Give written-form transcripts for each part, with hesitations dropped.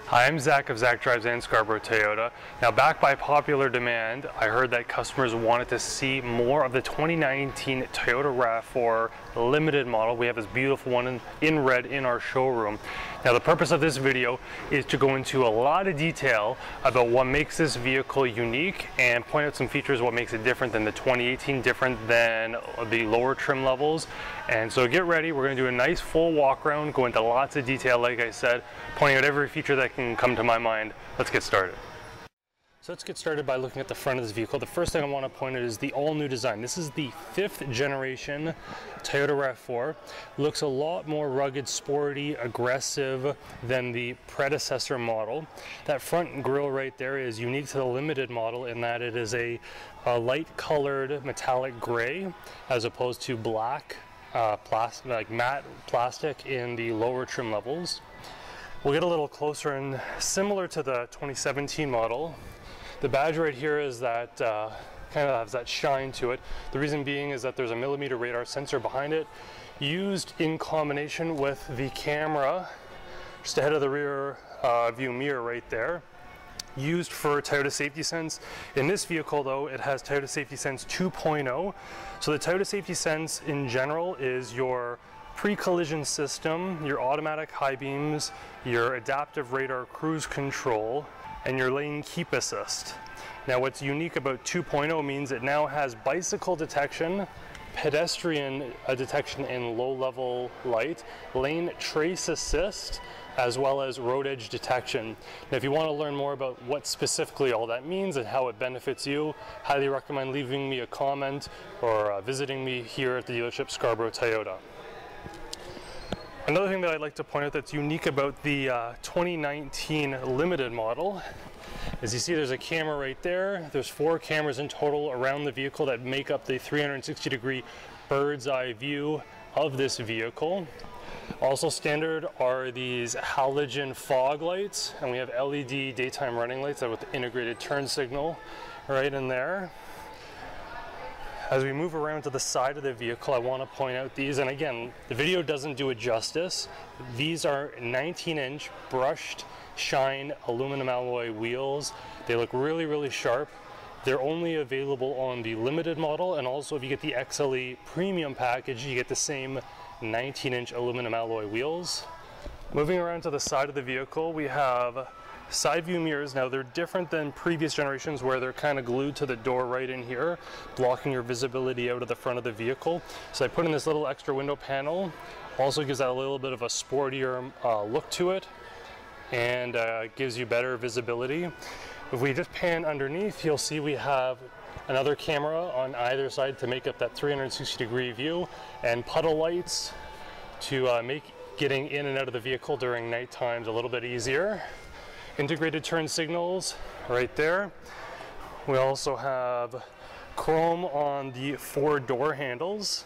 Hi, I'm Zach of Zach Drives and Scarborough Toyota. Now, back by popular demand, I heard that customers wanted to see more of the 2019 Toyota Rav4 limited model. We have this beautiful one in red in our showroom. Now, the purpose of this video is to go into a lot of detail about what makes this vehicle unique and point out some features, what makes it different than the 2018, different than the lower trim levels. And so get ready, we're going to do a nice full walk around, go into lots of detail, like I said, pointing out every feature that can come to my mind. Let's get started. So let's get started by looking at the front of this vehicle. The first thing I want to point out is the all-new design. This is the 5th generation Toyota Rav4. Looks a lot more rugged, sporty, aggressive than the predecessor model. That front grille right there is unique to the limited model in that it is a light-colored metallic gray as opposed to black, like matte plastic in the lower trim levels. We'll get a little closer, and similar to the 2017 model, the badge right here is that kind of has that shine to it. The reason being is that there's a millimeter radar sensor behind it, used in combination with the camera just ahead of the rear view mirror right there, used for Toyota Safety Sense. In this vehicle though, it has Toyota Safety Sense 2.0. So the Toyota Safety Sense in general is your pre-collision system, your automatic high beams, your adaptive radar cruise control, and your lane keep assist. Now what's unique about 2.0 means it now has bicycle detection, pedestrian detection in low-level light, lane trace assist, as well as road edge detection. Now if you want to learn more about what specifically all that means and how it benefits you, highly recommend leaving me a comment or visiting me here at the dealership Scarborough Toyota. Another thing that I'd like to point out that's unique about the 2019 limited model is you see there's a camera right there. There's 4 cameras in total around the vehicle that make up the 360-degree bird's eye view of this vehicle. Also standard are these halogen fog lights, and we have LED daytime running lights with integrated turn signal right in there. As we move around to the side of the vehicle, I want to point out these, and again, the video doesn't do it justice. These are 19-inch brushed shine aluminum alloy wheels. They look really, really sharp. They're only available on the limited model, and also if you get the XLE premium package, you get the same 19-inch aluminum alloy wheels. Moving around to the side of the vehicle, we have side view mirrors. Now they're different than previous generations where they're kind of glued to the door right in here, blocking your visibility out of the front of the vehicle. So I put in this little extra window panel. Also gives that a little bit of a sportier look to it, and gives you better visibility. If we just pan underneath, you'll see we have another camera on either side to make up that 360-degree view, and puddle lights to make getting in and out of the vehicle during night times a little bit easier. Integrated turn signals right there. We also have chrome on the 4 door handles.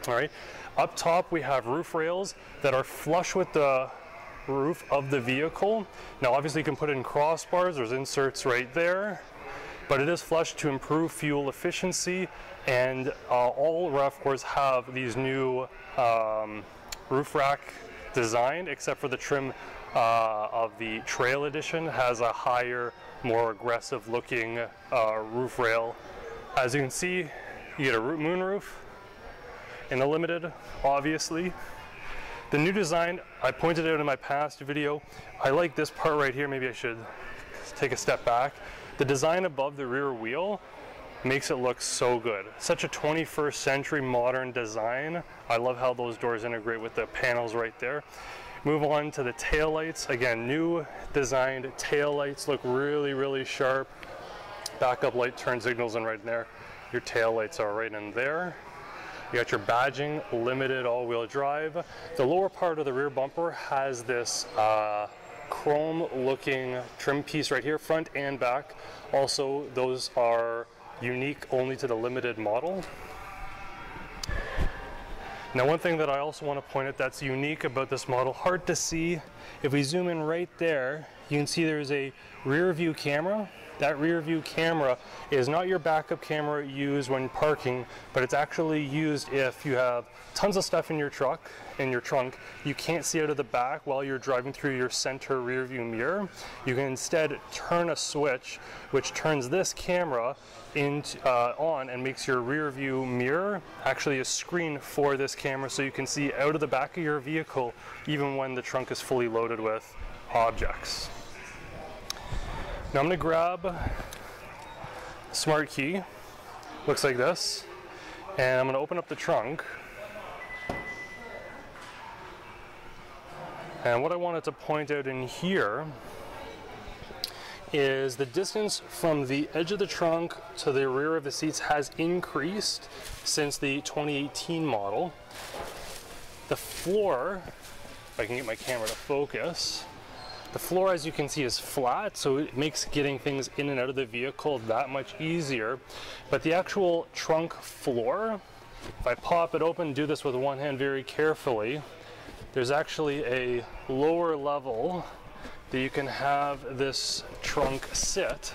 All right, up top we have roof rails that are flush with the roof of the vehicle. Now obviously you can put in crossbars, there's inserts right there, but it is flush to improve fuel efficiency, and all Rav4s have these new roof rack design, except for the trim of the Trail Edition has a higher, more aggressive looking roof rail. As you can see, you get a moonroof in the limited, obviously. The new design, I pointed out in my past video, I like this part right here. Maybe I should take a step back. The design above the rear wheel makes it look so good. Such a 21st century modern design. I love how those doors integrate with the panels right there. Move on to the tail lights. Again, new designed tail lights look really, really sharp. Backup light turn signals, and right in there, your tail lights are right in there. You got your badging, limited all-wheel drive. The lower part of the rear bumper has this chrome-looking trim piece right here, front and back. Also, those are unique only to the limited model. Now one thing that I also want to point out that's unique about this model, hard to see, if we zoom in right there, you can see there's a rear view camera That rear view camera is not your backup camera used when parking, but it's actually used if you have tons of stuff in your trunk, you can't see out of the back while you're driving through your center rear view mirror. You can instead turn a switch which turns this camera on and makes your rear view mirror actually a screen for this camera, so you can see out of the back of your vehicle even when the trunk is fully loaded with objects. Now I'm going to grab a smart key, looks like this, and I'm going to open up the trunk. And what I wanted to point out in here is the distance from the edge of the trunk to the rear of the seats has increased since the 2018 model. The floor, if I can get my camera to focus, the floor, as you can see, is flat, so it makes getting things in and out of the vehicle that much easier. But the actual trunk floor, if I pop it open, do this with one hand very carefully, there's actually a lower level that you can have this trunk sit,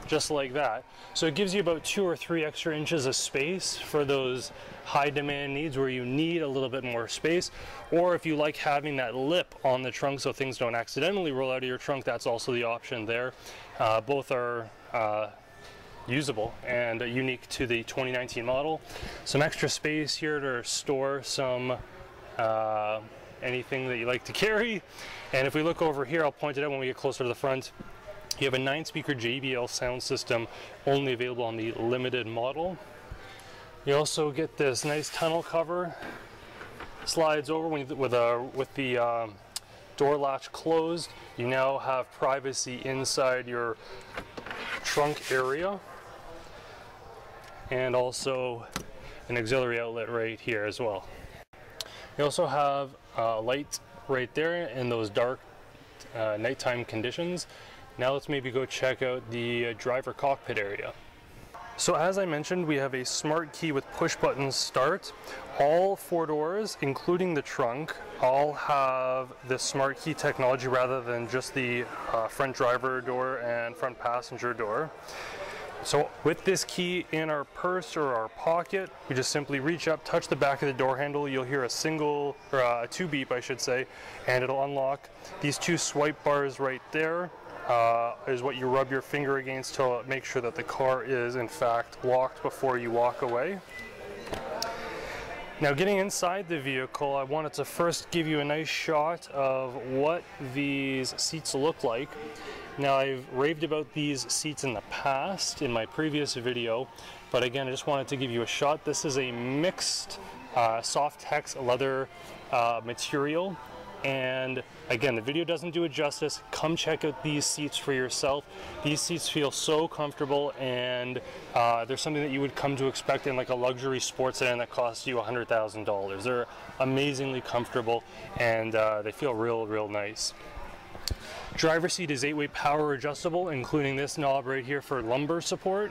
just like that. So it gives you about 2 or 3 extra inches of space for those high demand needs where you need a little bit more space, or if you like having that lip on the trunk so things don't accidentally roll out of your trunk, that's also the option there. Both are usable and unique to the 2019 model. Some extra space here to store some anything that you like to carry. And if we look over here, I'll point it out when we get closer to the front, you have a 9-speaker JBL sound system only available on the limited model. You also get this nice tunnel cover, slides over with the door latch closed. You now have privacy inside your trunk area, and also an auxiliary outlet right here as well. You also have a light right there in those dark nighttime conditions. Now let's maybe go check out the driver cockpit area. So as I mentioned, we have a smart key with push button start. All 4 doors, including the trunk, all have this smart key technology rather than just the front driver door and front passenger door. So with this key in our purse or our pocket, we just simply reach up, touch the back of the door handle. You'll hear a single, or a 2 beep I should say, and it'll unlock. These 2 swipe bars right there is what you rub your finger against to make sure that the car is in fact locked before you walk away. Now getting inside the vehicle, I wanted to first give you a nice shot of what these seats look like. Now I've raved about these seats in the past in my previous video, but again I just wanted to give you a shot. This is a mixed soft-tex leather material, and again the video doesn't do it justice. Come check out these seats for yourself. These seats feel so comfortable, and they're something that you would come to expect in like a luxury sports sedan that costs you $100,000. They're amazingly comfortable, and they feel real nice. Driver's seat is 8-way power adjustable, including this knob right here for lumbar support.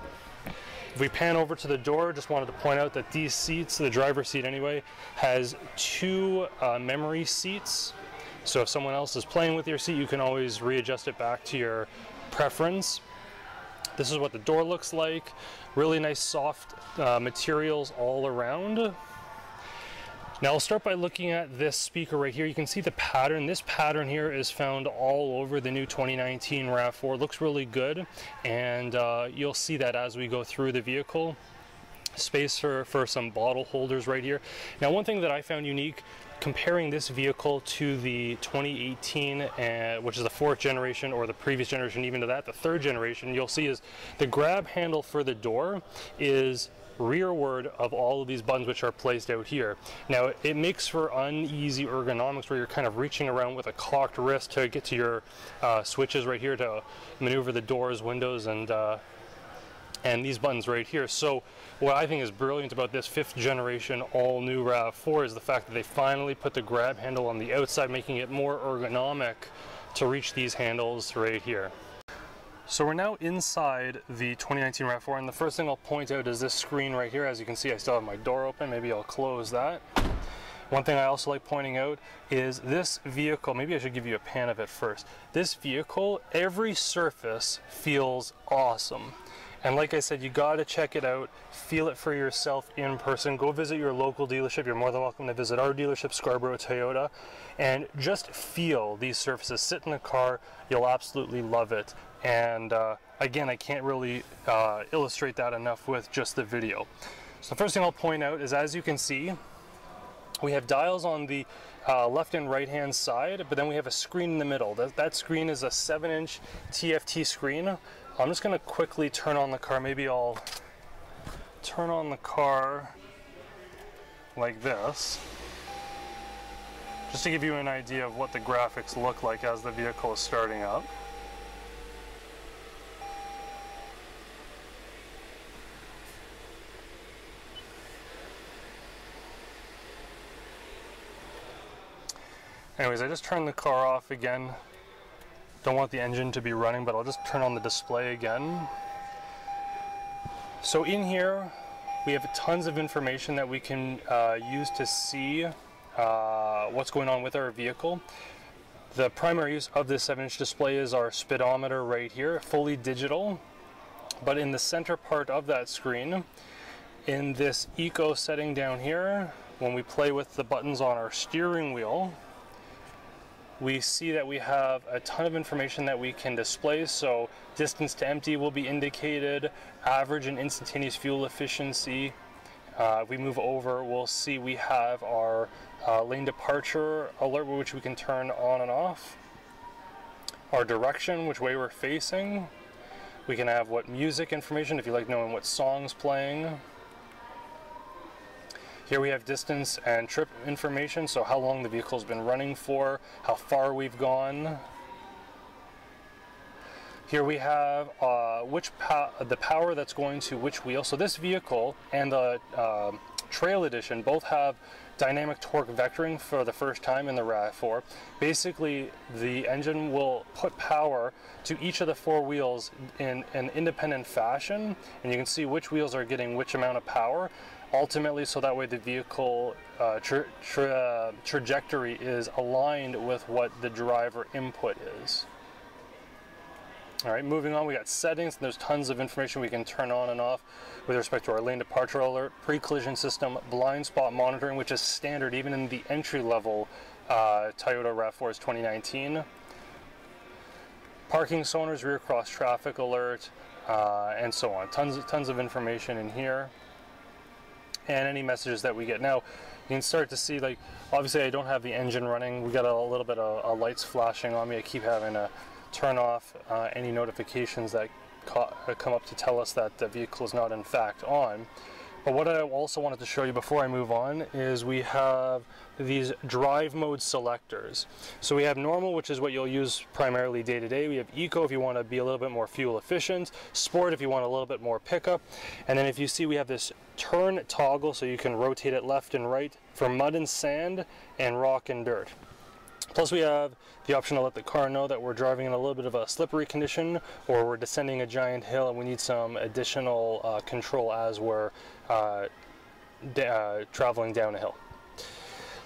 If we pan over to the door, just wanted to point out that these seats, the driver's seat anyway, has 2 memory seats. So if someone else is playing with your seat, you can always readjust it back to your preference. This is what the door looks like. Really nice soft materials all around. Now I'll start by looking at this speaker right here. You can see the pattern. This pattern here is found all over the new 2019 Rav4. It looks really good, and you'll see that as we go through the vehicle. Space for some bottle holders right here. Now one thing that I found unique comparing this vehicle to the 2018, which is the 4th generation, or the previous generation even to that, the 3rd generation, you'll see is the grab handle for the door is rearward of all of these buttons which are placed out here. Now it makes for uneasy ergonomics where you're kind of reaching around with a cocked wrist to get to your switches right here to maneuver the doors, windows, and these buttons right here. So what I think is brilliant about this 5th generation all new Rav4 is the fact that they finally put the grab handle on the outside, making it more ergonomic to reach these handles right here. So we're now inside the 2019 Rav4, and the first thing I'll point out is this screen right here. As you can see, I still have my door open. Maybe I'll close that. One thing I also like pointing out is this vehicle, maybe I should give you a pan of it first. This vehicle, every surface feels awesome. And like I said, you gotta check it out, feel it for yourself in person. Go visit your local dealership. You're more than welcome to visit our dealership, Scarborough Toyota, and just feel these surfaces. Sit in the car, you'll absolutely love it. And again, I can't really illustrate that enough with just the video. So the first thing I'll point out is, as you can see, we have dials on the left and right hand side, but then we have a screen in the middle. That screen is a 7-inch TFT screen. I'm just going to quickly turn on the car. Maybe I'll turn on the car like this, just to give you an idea of what the graphics look like as the vehicle is starting up. Anyways, I just turned the car off again. Don't want the engine to be running, but I'll just turn on the display again. So in here, we have tons of information that we can use to see what's going on with our vehicle. The primary use of this 7-inch display is our speedometer right here, fully digital. But in the center part of that screen, in this eco setting down here, when we play with the buttons on our steering wheel, we see that we have a ton of information that we can display. So distance to empty will be indicated, average and instantaneous fuel efficiency. If we move over, we'll see we have our lane departure alert, which we can turn on and off. Our direction, which way we're facing. We can have what music information, if you like knowing what song's playing. Here we have distance and trip information, so how long the vehicle's been running for, how far we've gone. Here we have the power that's going to which wheel. So this vehicle and the Trail Edition both have dynamic torque vectoring for the first time in the Rav4. Basically, the engine will put power to each of the 4 wheels in an independent fashion, and you can see which wheels are getting which amount of power. Ultimately, so that way the vehicle trajectory is aligned with what the driver input is. All right, moving on, we got settings. There's tons of information we can turn on and off with respect to our lane departure alert, pre-collision system, blind spot monitoring, which is standard even in the entry-level Toyota Rav4's 2019. Parking sonars, rear cross traffic alert, and so on. Tons of information in here. And any messages that we get. Now, you can start to see, like, obviously I don't have the engine running. We got a little bit of lights flashing on me. I keep having to turn off any notifications that come up to tell us that the vehicle is not in fact on. But what I also wanted to show you before I move on is we have these drive mode selectors. So we have normal, which is what you'll use primarily day to day. We have eco if you want to be a little bit more fuel efficient, sport if you want a little bit more pickup, and then if you see we have this turn toggle, so you can rotate it left and right for mud and sand and rock and dirt. Plus we have the option to let the car know that we're driving in a little bit of a slippery condition, or we're descending a giant hill and we need some additional control as we're traveling down a hill.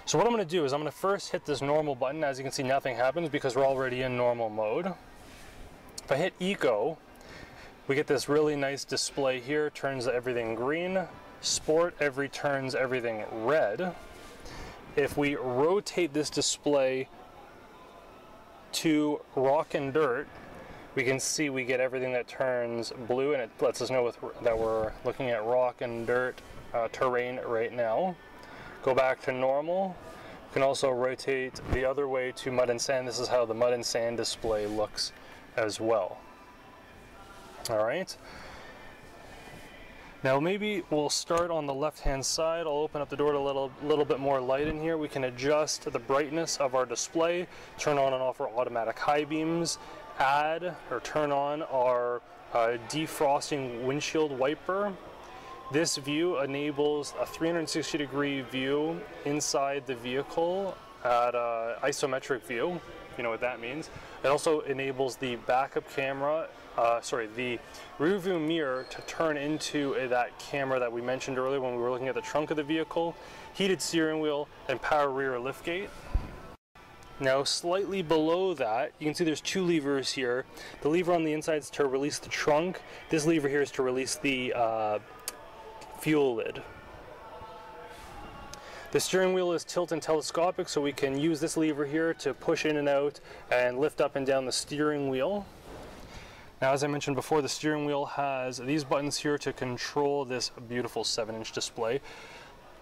So what I'm going to do is I'm going to first hit this normal button. As you can see, nothing happens because we're already in normal mode. If I hit eco, we get this really nice display here, turns everything green. Sport turns everything red. If we rotate this display to rock and dirt, we can see we get everything that turns blue, and it lets us know that we're looking at rock and dirt terrain right now. Go back to normal. You can also rotate the other way to mud and sand. This is how the mud and sand display looks as well. All right. Now maybe we'll start on the left-hand side. I'll open up the door to let a little bit more light in here. We can adjust the brightness of our display, turn on and off our automatic high beams, add or turn on our defrosting windshield wiper. This view enables a 360-degree view inside the vehicle at isometric view. if you know what that means. It also enables the backup camera, the rear view mirror to turn into that camera that we mentioned earlier when we were looking at the trunk of the vehicle, heated steering wheel, and power rear liftgate. Now slightly below that, you can see there's two levers here. The lever on the inside is to release the trunk. This lever here is to release the fuel lid. The steering wheel is tilt and telescopic, so we can use this lever here to push in and out and lift up and down the steering wheel. Now, as I mentioned before, the steering wheel has these buttons here to control this beautiful 7-inch display.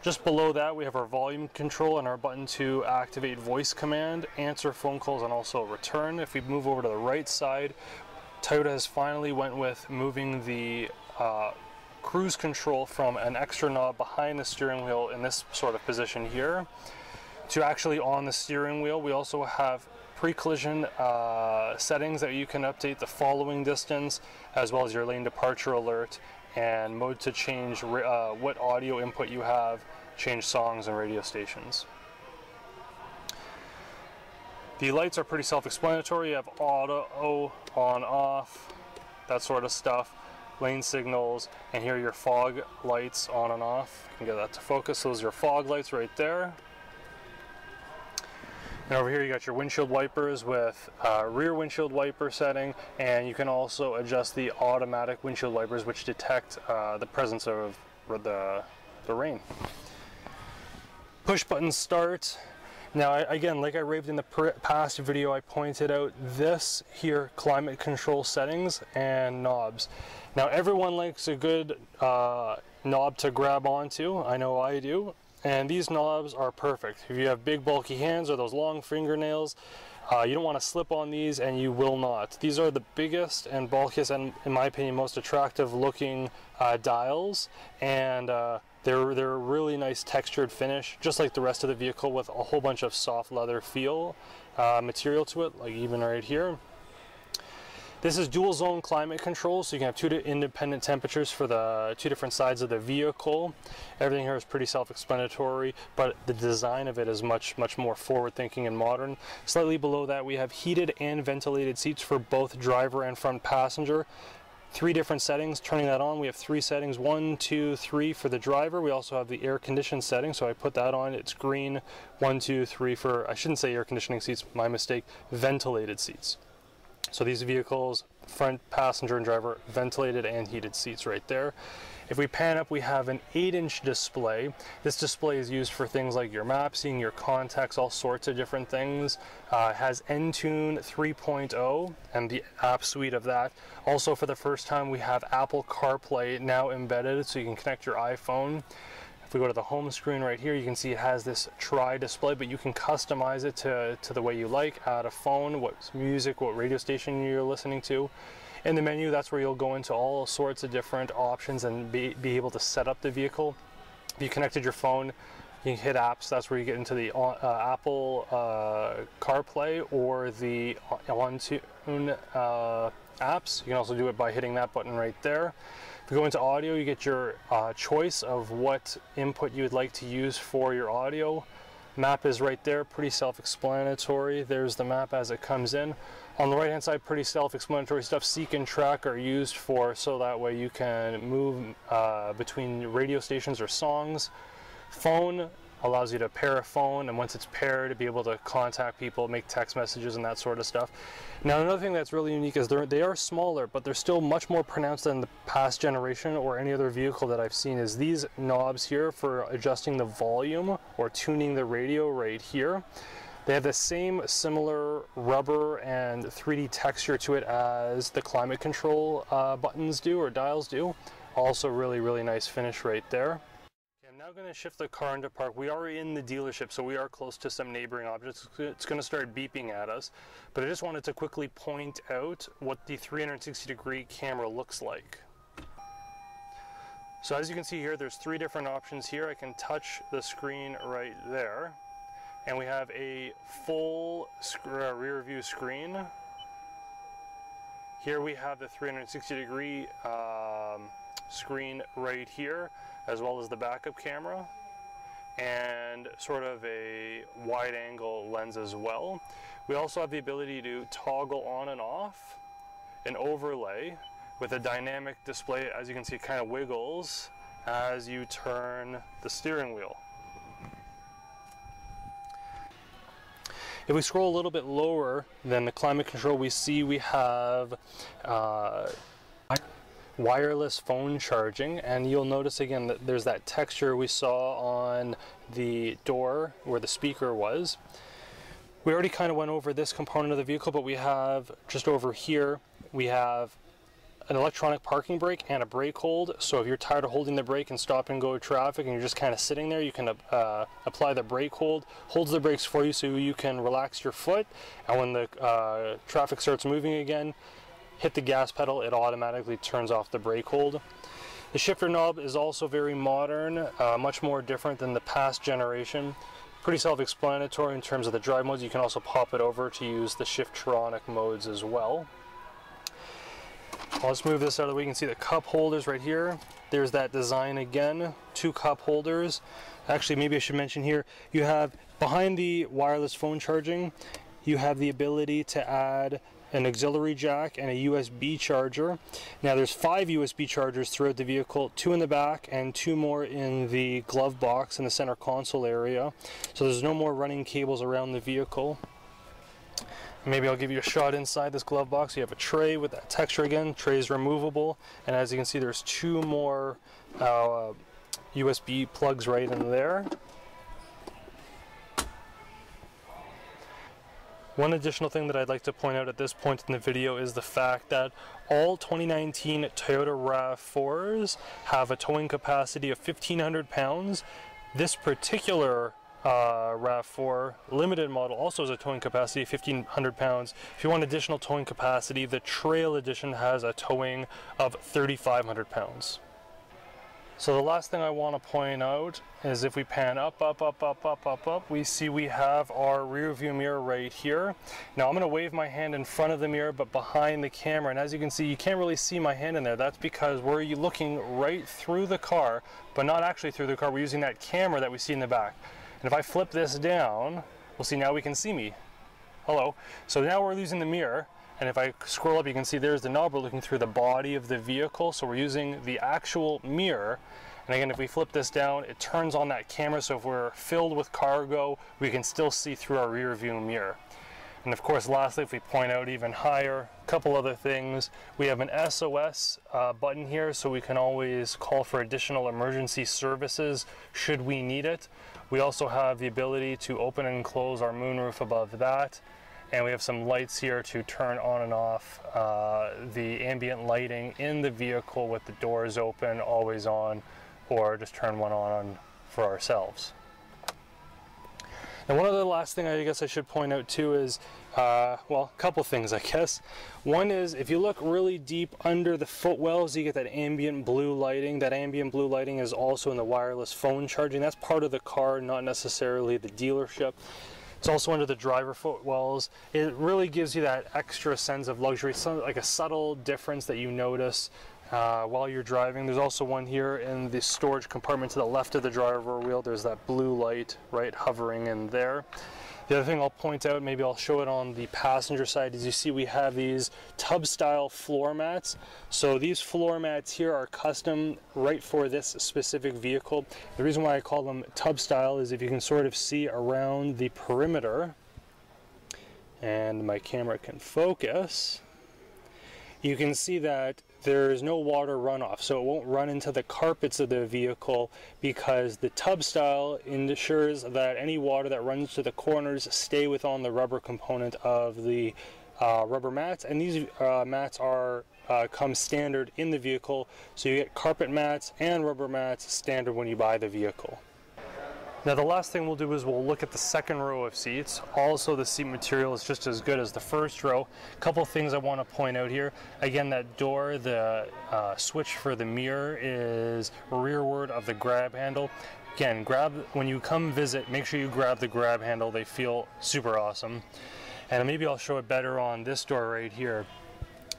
Just below that, we have our volume control and our button to activate voice command, answer phone calls, and also return. If we move over to the right side, Toyota has finally went with moving the cruise control from an extra knob behind the steering wheel in this sort of position here to actually on the steering wheel. We also have pre-collision settings that you can update the following distance, as well as your lane departure alert, and mode to change what audio input you have, change songs and radio stations. The lights are pretty self-explanatory. You have auto, on, off, that sort of stuff, lane signals, and here are your fog lights on and off. You can get that to focus. Those are your fog lights right there. And over here you got your windshield wipers with rear windshield wiper setting, and you can also adjust the automatic windshield wipers, which detect the presence of the rain. Push button start. Now again, like I raved in the past video, I pointed out this here climate control settings and knobs. Now everyone likes a good knob to grab onto. I know I do. And these knobs are perfect. If you have big bulky hands or those long fingernails, you don't want to slip on these, and you will not. These are the biggest and bulkiest and, in my opinion, most attractive looking dials, and they're a really nice textured finish, just like the rest of the vehicle, with a whole bunch of soft leather feel material to it, like even right here. This is dual zone climate control, so you can have two independent temperatures for the two different sides of the vehicle. Everything here is pretty self-explanatory, but the design of it is much more forward-thinking and modern. Slightly below that, we have heated and ventilated seats for both driver and front passenger. 3 different settings. Turning that on, we have 3 settings, 1, 2, 3 for the driver. We also have the air conditioning setting, so I put that on. It's green. 1, 2, 3 for, I shouldn't say air conditioning seats, my mistake, ventilated seats. So these vehicles, front passenger and driver, ventilated and heated seats right there. If we pan up, we have an 8-inch display. This display is used for things like your maps, seeing your contacts, all sorts of different things. It has Entune 3.0 and the app suite of that. Also, for the first time, we have Apple Carplay now embedded, so you can connect your iPhone. If we go to the home screen right here, you can see it has this tri-display, but you can customize it to the way you like, add a phone, what music, what radio station you're listening to. In the menu, that's where you'll go into all sorts of different options and be able to set up the vehicle. If you connected your phone, you can hit apps. That's where you get into the Apple CarPlay or the Entune apps. You can also do it by hitting that button right there. If you go into audio, you get your choice of what input you would like to use for your audio. Map is right there, pretty self-explanatory. There's the map as it comes in. On the right hand side, pretty self-explanatory stuff. Seek and track are used for, so that way you can move between radio stations or songs. Phone allows you to pair a phone, and once it's paired, to be able to contact people, make text messages and that sort of stuff. Now, another thing that's really unique is they are smaller, but they're still much more pronounced than the past generation or any other vehicle that I've seen. Is these knobs here for adjusting the volume or tuning the radio right here. They have the same similar rubber and 3D texture to it as the climate control buttons do or dials do. Also really nice finish right there. I'm now going to shift the car into park. We are in the dealership, so we are close to some neighboring objects. It's going to start beeping at us, but I just wanted to quickly point out what the 360-degree camera looks like. So as you can see here, there's 3 different options here. I can touch the screen right there, and we have a full rear view screen. Here we have the 360-degree screen right here, as well as the backup camera, and sort of a wide angle lens as well. We also have the ability to toggle on and off an overlay with a dynamic display. As you can see, it kind of wiggles as you turn the steering wheel. If we scroll a little bit lower than the climate control, we see we have wireless phone charging, and you'll notice again that there's that texture we saw on the door where the speaker was. We already kind of went over this component of the vehicle, but we have just over here, we have an electronic parking brake and a brake hold. So if you're tired of holding the brake in stop and go traffic and you're just kind of sitting there, you can apply the brake hold, holds the brakes for you so you can relax your foot, and when the traffic starts moving again, hit the gas pedal, it automatically turns off the brake hold. The shifter knob is also very modern, much more different than the past generation. Pretty self-explanatory in terms of the drive modes. You can also pop it over to use the Shiftronic modes as well. Let's move this out of the way. You can see the cup holders right here. There's that design again, 2 cup holders. Actually, maybe I should mention here, you have behind the wireless phone charging, you have the ability to add an auxiliary jack and a USB charger. Now there's 5 USB chargers throughout the vehicle, 2 in the back and 2 more in the glove box in the center console area. So there's no more running cables around the vehicle. Maybe I'll give you a shot inside this glove box. You have a tray with that texture again. Tray is removable, and as you can see, there's 2 more USB plugs right in there. One additional thing that I'd like to point out at this point in the video is the fact that all 2019 Toyota Rav4s have a towing capacity of 1,500 pounds. This particular Rav4 limited model also has a towing capacity of 1,500 pounds. If you want additional towing capacity, the Trail Edition has a towing of 3,500 pounds. So the last thing I want to point out is if we pan up, we see we have our rear view mirror right here. Now I'm going to wave my hand in front of the mirror but behind the camera, and as you can see, you can't really see my hand in there. That's because we're looking right through the car, but not actually through the car. We're using that camera that we see in the back. And if I flip this down, we'll see now we can see me. Hello. So now we're using the mirror, and if I scroll up, you can see there's the knob. We're looking through the body of the vehicle, so we're using the actual mirror. And again, if we flip this down, it turns on that camera, so if we're filled with cargo, we can still see through our rear view mirror. And of course, lastly, if we point out even higher, a couple other things. We have an SOS button here, so we can always call for additional emergency services should we need it. We also have the ability to open and close our moonroof above that. And we have some lights here to turn on and off the ambient lighting in the vehicle with the doors open, always on, or just turn one on for ourselves. And one of the last thing I guess I should point out too is, well, a couple things I guess. One is if you look really deep under the footwells, you get that ambient blue lighting. That ambient blue lighting is also in the wireless phone charging. That's part of the car, not necessarily the dealership. It's also under the driver footwells. It really gives you that extra sense of luxury. It's like a subtle difference that you notice while you're driving. There's also one here in the storage compartment to the left of the driver wheel. There's that blue light right hovering in there. The other thing I'll point out, maybe I'll show it on the passenger side, is you see we have these tub style floor mats. So these floor mats here are custom right for this specific vehicle. The reason why I call them tub style is if you can sort of see around the perimeter, and my camera can focus, you can see that there's no water runoff, so it won't run into the carpets of the vehicle because the tub style ensures that any water that runs to the corners stay within the rubber component of the rubber mats, and these mats are come standard in the vehicle, so you get carpet mats and rubber mats standard when you buy the vehicle. Now the last thing we'll do is we'll look at the second row of seats. Also, the seat material is just as good as the first row. A couple things I want to point out here. Again, that door, the switch for the mirror is rearward of the grab handle. Again, when you come visit, make sure you grab the grab handle. They feel super awesome. And maybe I'll show it better on this door right here.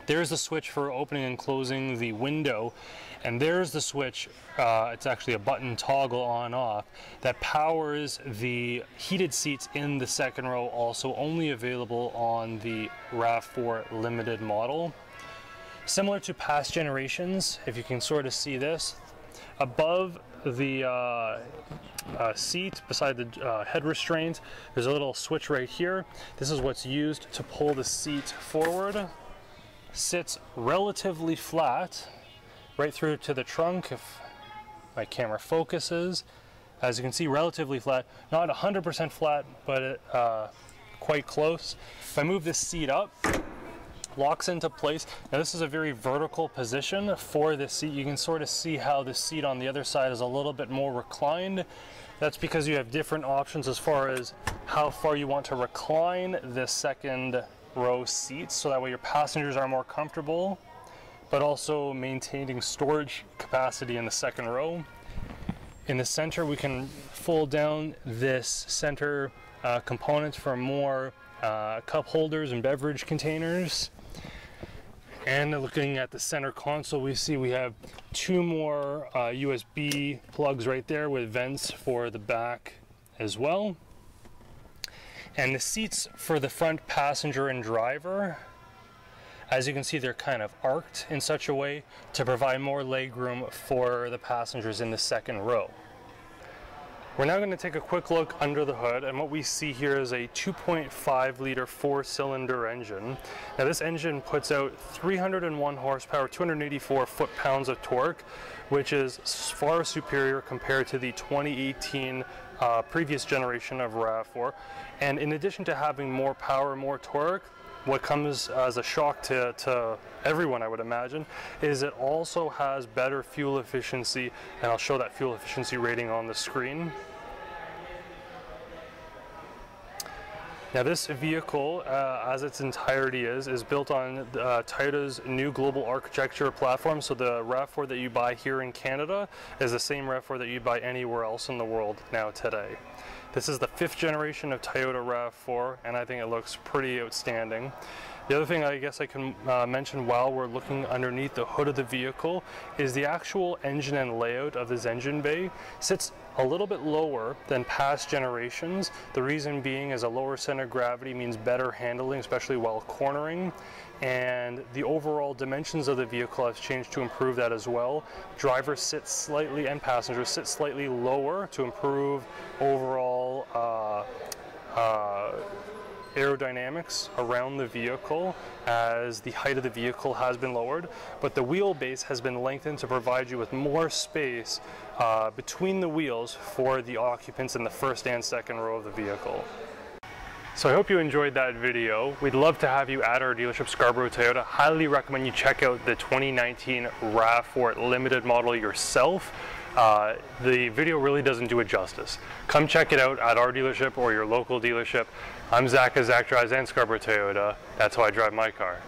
There's the switch for opening and closing the window, and there's the switch, it's actually a button toggle on off, that powers the heated seats in the second row, also only available on the Rav4 limited model. Similar to past generations, if you can sort of see this, above the seat, beside the head restraint, there's a little switch right here. This is what's used to pull the seat forward. Sits relatively flat right through to the trunk if my camera focuses. As you can see, relatively flat, not 100% flat, but quite close. If I move this seat up, locks into place. Now this is a very vertical position for this seat. You can sort of see how the seat on the other side is a little bit more reclined. That's because you have different options as far as how far you want to recline the second row seats, so that way your passengers are more comfortable, but also maintaining storage capacity in the second row. In the center, we can fold down this center component for more cup holders and beverage containers. And looking at the center console, we see we have two more USB plugs right there with vents for the back as well. And the seats for the front passenger and driver, as you can see, they're kind of arced in such a way to provide more leg room for the passengers in the second row. We're now going to take a quick look under the hood, and what we see here is a 2.5 liter 4-cylinder engine. Now this engine puts out 301 horsepower, 284 foot-pounds of torque, which is far superior compared to the 2018 previous generation of Rav4. And in addition to having more power, more torque, what comes as a shock to everyone, I would imagine, is it also has better fuel efficiency, and I'll show that fuel efficiency rating on the screen. Now this vehicle, as its entirety is built on Toyota's new global architecture platform. So the Rav4 that you buy here in Canada is the same Rav4 that you buy anywhere else in the world now today. This is the 5th generation of Toyota Rav4, and I think it looks pretty outstanding. The other thing I guess I can mention while we're looking underneath the hood of the vehicle is the actual engine and layout of this engine bay sits a little bit lower than past generations. The reason being is a lower center of gravity means better handling, especially while cornering. And the overall dimensions of the vehicle has changed to improve that as well. Drivers sit slightly, and passengers sit slightly lower to improve overall aerodynamics around the vehicle, as the height of the vehicle has been lowered, but the wheelbase has been lengthened to provide you with more space between the wheels for the occupants in the first and second row of the vehicle. So I hope you enjoyed that video. We'd love to have you at our dealership, Scarborough Toyota. Highly recommend you check out the 2019 Rav4 limited model yourself. The video really doesn't do it justice. Come check it out at our dealership or your local dealership. I'm Zach of Zach Drives and Scarborough Toyota. That's how I drive my car.